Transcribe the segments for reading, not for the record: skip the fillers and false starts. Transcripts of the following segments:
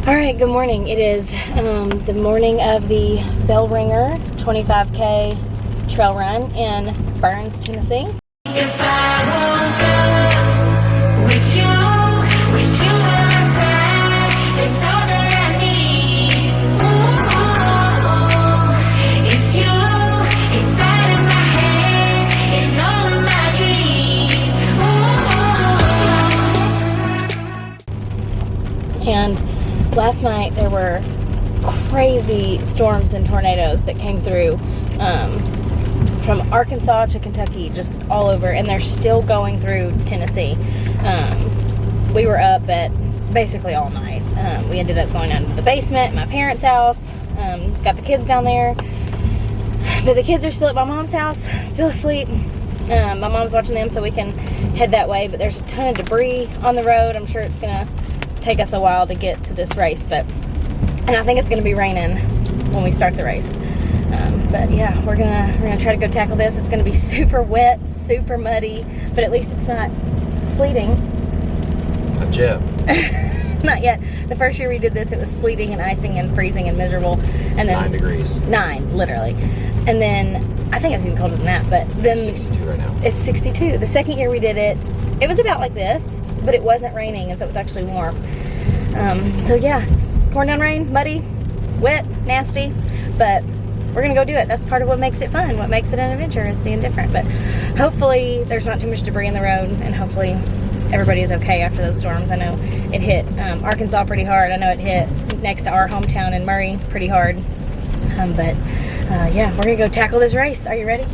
All right, good morning. It is the morning of the Bellringer 25K trail run in Burns, Tennessee. If I won't go with you by my side, it's all that I need. Ooh, it's you inside of my head, in all of my dreams. And last night there were crazy storms and tornadoes that came through from Arkansas to Kentucky, just all over, and they're still going through Tennessee. We were up at basically all night. We ended up going down to the basement at my parents' house, got the kids down there, but the kids are still at my mom's house, still asleep. My mom's watching them, so we can head that way, but there's a ton of debris on the road. I'm sure it's gonna take us a while to get to this race, and I think it's gonna be raining when we start the race. But yeah, we're gonna try to go tackle this. It's gonna be super wet, super muddy, but at least it's not sleeting. Not yet. Not yet. The first year we did this, it was sleeting and icing and freezing and miserable. And then 9 degrees. 9, literally. And then I think it was even colder than that. But then It's 62 right now. It's 62. The second year we did it, it was about like this, but it wasn't raining, and so it was actually warm. So yeah, it's pouring down rain, muddy, wet, nasty, but we're gonna go do it. That's part of what makes it fun. What makes it an adventure is being different. But hopefully there's not too much debris in the road, and hopefully everybody is okay after those storms. I know it hit Arkansas pretty hard. I know it hit next to our hometown in Murray pretty hard. Yeah, we're gonna go tackle this race. Are you ready?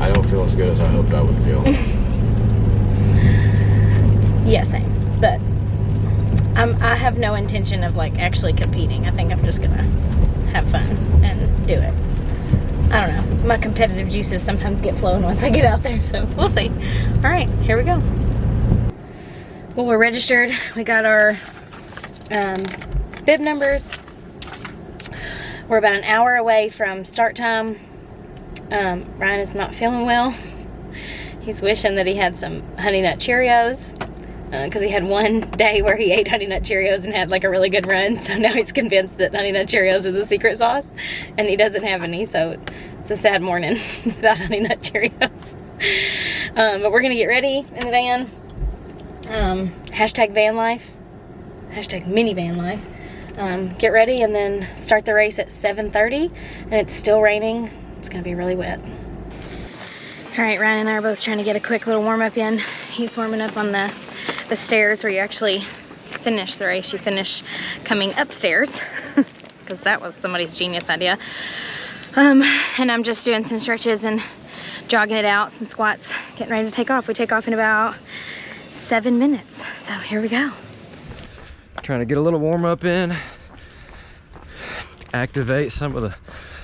I don't feel as good as I hoped I would feel. Yeah, same. But I have no intention of like actually competing. I think I'm just gonna have fun and do it. I don't know. My competitive juices sometimes get flowing once I get out there, so we'll see. All right, here we go. Well, we're registered. We got our bib numbers. We're about an hour away from start time. Ryan is not feeling well. He's wishing that he had some Honey Nut Cheerios, because he had one day where he ate Honey Nut Cheerios and had like a really good run, so now he's convinced that Honey Nut Cheerios are the secret sauce, and he doesn't have any, so it's a sad morning without Honey Nut Cheerios. But we're gonna get ready in the van. Hashtag van life, hashtag minivan life. Get ready and then start the race at 7:30, and it's still raining. It's gonna be really wet. All right, Ryan and I are both trying to get a quick little warm up in. He's warming up on the stairs where you actually finish the race. You finish coming upstairs, because that was somebody's genius idea. And I'm just doing some stretches and jogging it out, some squats, getting ready to take off. We take off in about 7 minutes, so here we go. Trying to get a little warm up in, activate some of the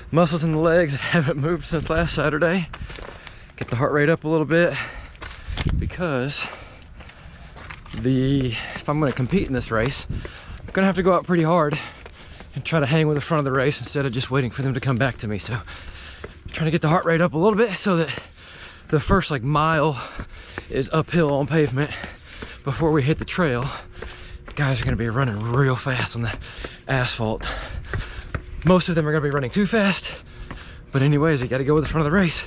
muscles in the legs that haven't moved since last Saturday, get the heart rate up a little bit, because if I'm going to compete in this race, I'm going to have to go out pretty hard and try to hang with the front of the race instead of just waiting for them to come back to me. So I'm trying to get the heart rate up a little bit so that the first like mile is uphill on pavement before we hit the trail. Guys are going to be running real fast on the asphalt. Most of them are going to be running too fast, but anyways, you got to go with the front of the race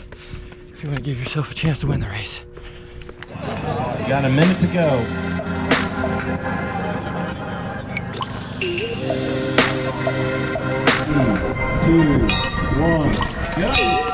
if you want to give yourself a chance to win the race. You got a minute to go. 3, 2, 1, go!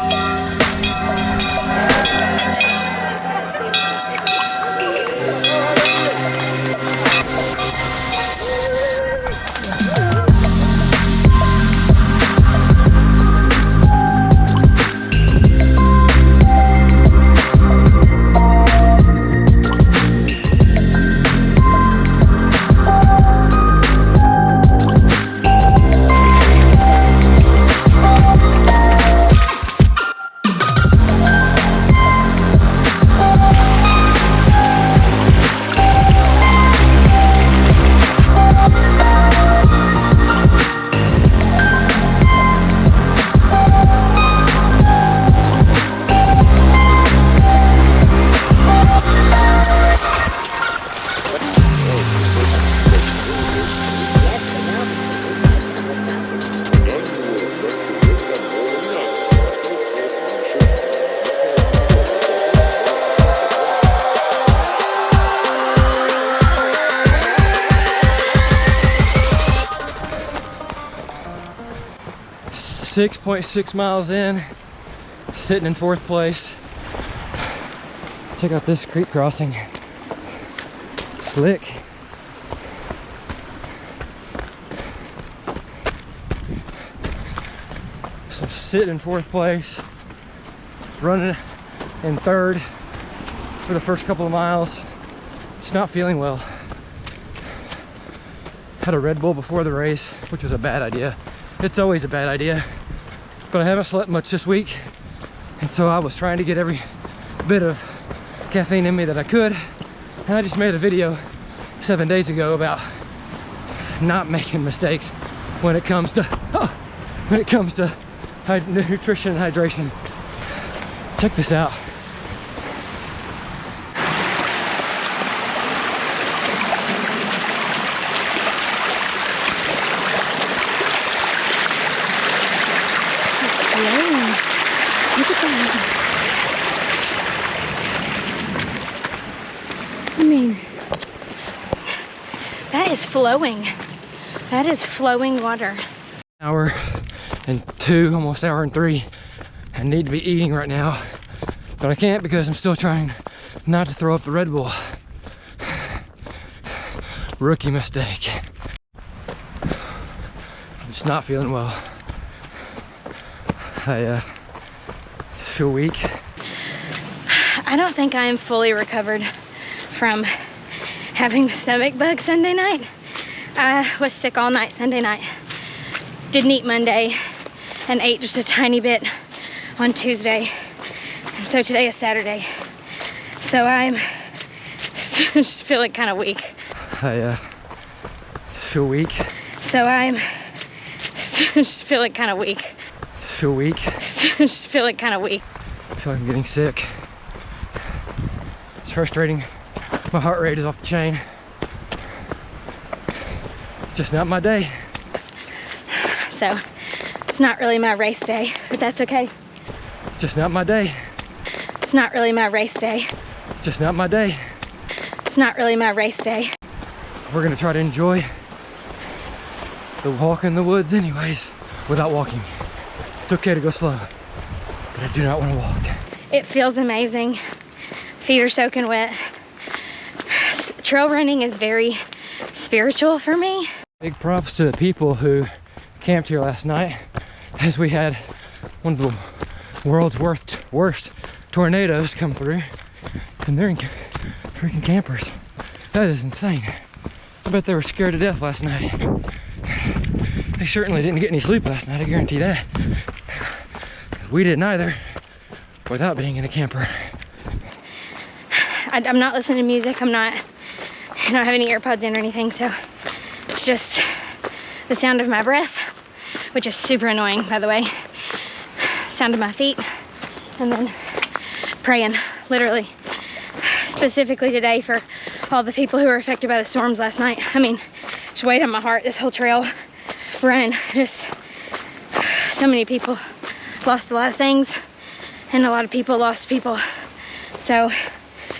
6.6 miles in, sitting in 4th place. Check out this creek crossing. Slick. So sitting in 4th place, running in 3rd for the first couple of miles. Just not feeling well. Had a Red Bull before the race, which was a bad idea. It's always a bad idea. But I haven't slept much this week, and so I was trying to get every bit of caffeine in me that I could. And I just made a video 7 days ago about not making mistakes when it comes to nutrition and hydration. Check this out. Look at that. I mean, that is flowing. That is flowing water. Hour and 2, almost hour and 3. I need to be eating right now, but I can't because I'm still trying not to throw up the Red Bull. Rookie mistake. I'm just not feeling well. I feel weak. I don't think I am fully recovered from having the stomach bug Sunday night. I was sick all night Sunday night. Didn't eat Monday and ate just a tiny bit on Tuesday. And so today is Saturday. So I'm just feeling kind of weak. I feel weak. So I'm just feeling kind of weak. Feel weak. Just feeling kind of weak. I feel like I'm getting sick. It's frustrating. My heart rate is off the chain. It's just not my day. So it's not really my race day, but that's okay. It's just not my day. It's not really my race day. It's just not my day. It's not really my race day. We're gonna try to enjoy the walk in the woods anyways, without walking. It's okay to go slow, but I do not want to walk. It feels amazing. Feet are soaking wet. Trail running is very spiritual for me. Big props to the people who camped here last night, as we had one of the world's worst tornadoes come through, and they're in freaking campers. That is insane. I bet they were scared to death last night. They certainly didn't get any sleep last night, I guarantee that. We didn't either, without being in a camper. I'm not listening to music. I don't have any earpods in or anything, so it's just the sound of my breath, which is super annoying, by the way. Sound of my feet, and then praying, literally. Specifically today for all the people who were affected by the storms last night. I mean, just weighed on my heart, this whole trail run. Just so many people lost a lot of things, and a lot of people lost people. So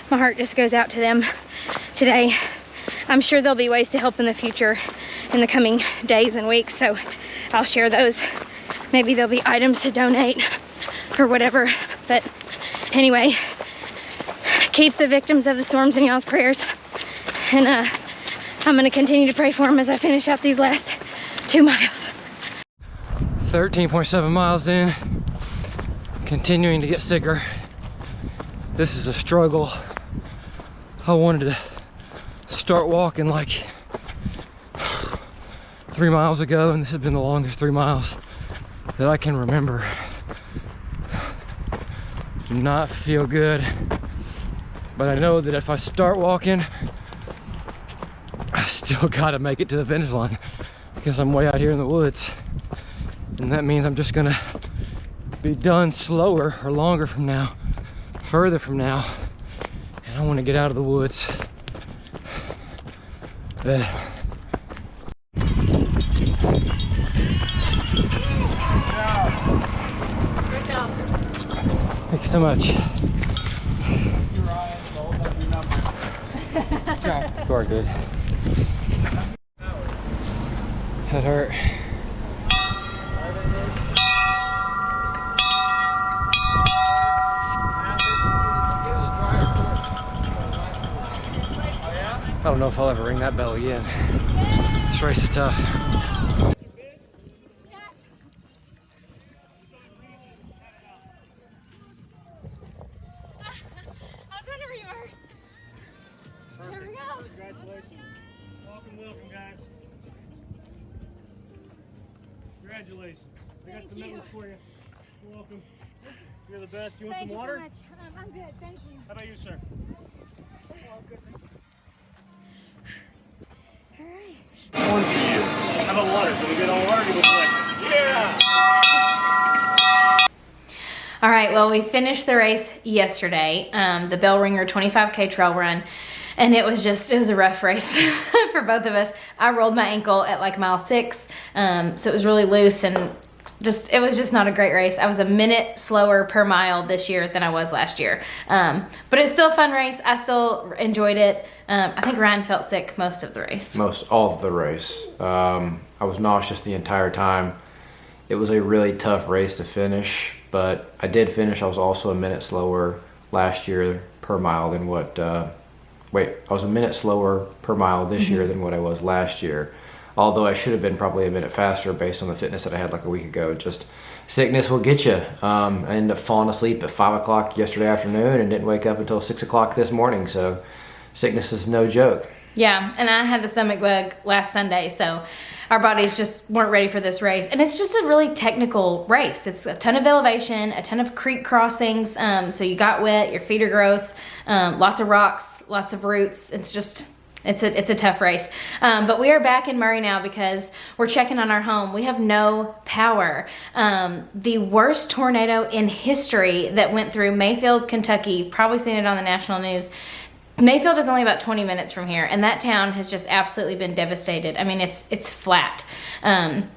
my heart just goes out to them today. I'm sure there'll be ways to help in the future, in the coming days and weeks, so I'll share those. Maybe there'll be items to donate or whatever. But anyway, keep the victims of the storms in y'all's prayers, and I'm gonna continue to pray for them as I finish out these last 2 miles. 13.7 miles in, continuing to get sicker. This is a struggle. I wanted to start walking like 3 miles ago, and this has been the longest 3 miles that I can remember. Do not feel good, but I know that if I start walking, I still gotta make it to the finish line because I'm way out here in the woods, and that means I'm just gonna be done slower or longer from now, further from now, and I want to get out of the woods. But thank you so much. You are good. That hurt. don't know if I'll ever ring that bell again. This race is tough. Congratulations. Welcome, guys. Congratulations. I got some medals for you. You're welcome. You're the best. You want some water? Thank you so much. I'm good, thank you. How about you, sir? One for you. How about water? Can we get all water? Yeah! All right, well, we finished the race yesterday, the Bellringer 25K trail run, and it was a rough race for both of us. I rolled my ankle at like mile 6, so it was really loose, and it was just not a great race. I was a minute slower per mile this year than I was last year, but it's still a fun race. I still enjoyed it. I think Ryan felt sick most of the race. All of the race. I was nauseous the entire time. It was a really tough race to finish, but I did finish. I was also a minute slower last year per mile than what, I was a minute slower per mile this year than what I was last year. Although I should have been probably a minute faster based on the fitness that I had like a week ago. Just sickness will get you. I ended up falling asleep at 5 o'clock yesterday afternoon and didn't wake up until 6 o'clock this morning. So sickness is no joke. Yeah, and I had the stomach bug last Sunday, so our bodies just weren't ready for this race. And it's just a really technical race. It's a ton of elevation, a ton of creek crossings, so you got wet, your feet are gross, lots of rocks, lots of roots. It's a tough race. But we are back in Murray now because we're checking on our home. We have no power. The worst tornado in history that went through Mayfield, Kentucky. You've probably seen it on the national news. Mayfield is only about 20 minutes from here, and that town has just absolutely been devastated. I mean, it's flat. And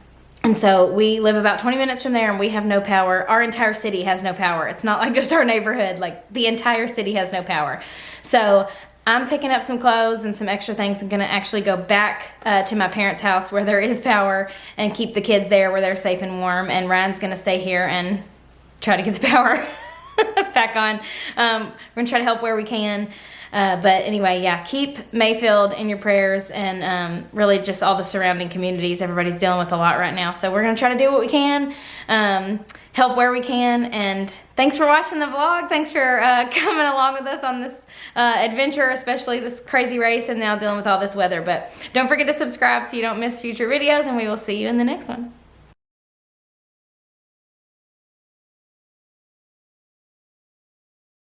so we live about 20 minutes from there, and we have no power. Our entire city has no power. It's not like just our neighborhood. Like, the entire city has no power. So I'm picking up some clothes and some extra things. I'm gonna actually go back to my parents' house where there is power and keep the kids there where they're safe and warm. And Ryan's gonna stay here and try to get the power back on. We're gonna try to help where we can. But anyway, yeah, keep Mayfield in your prayers, and really just all the surrounding communities. Everybody's dealing with a lot right now. So we're gonna try to do what we can, help where we can. And thanks for watching the vlog. Thanks for coming along with us on this adventure, especially this crazy race and now dealing with all this weather. But don't forget to subscribe so you don't miss future videos, and we will see you in the next one.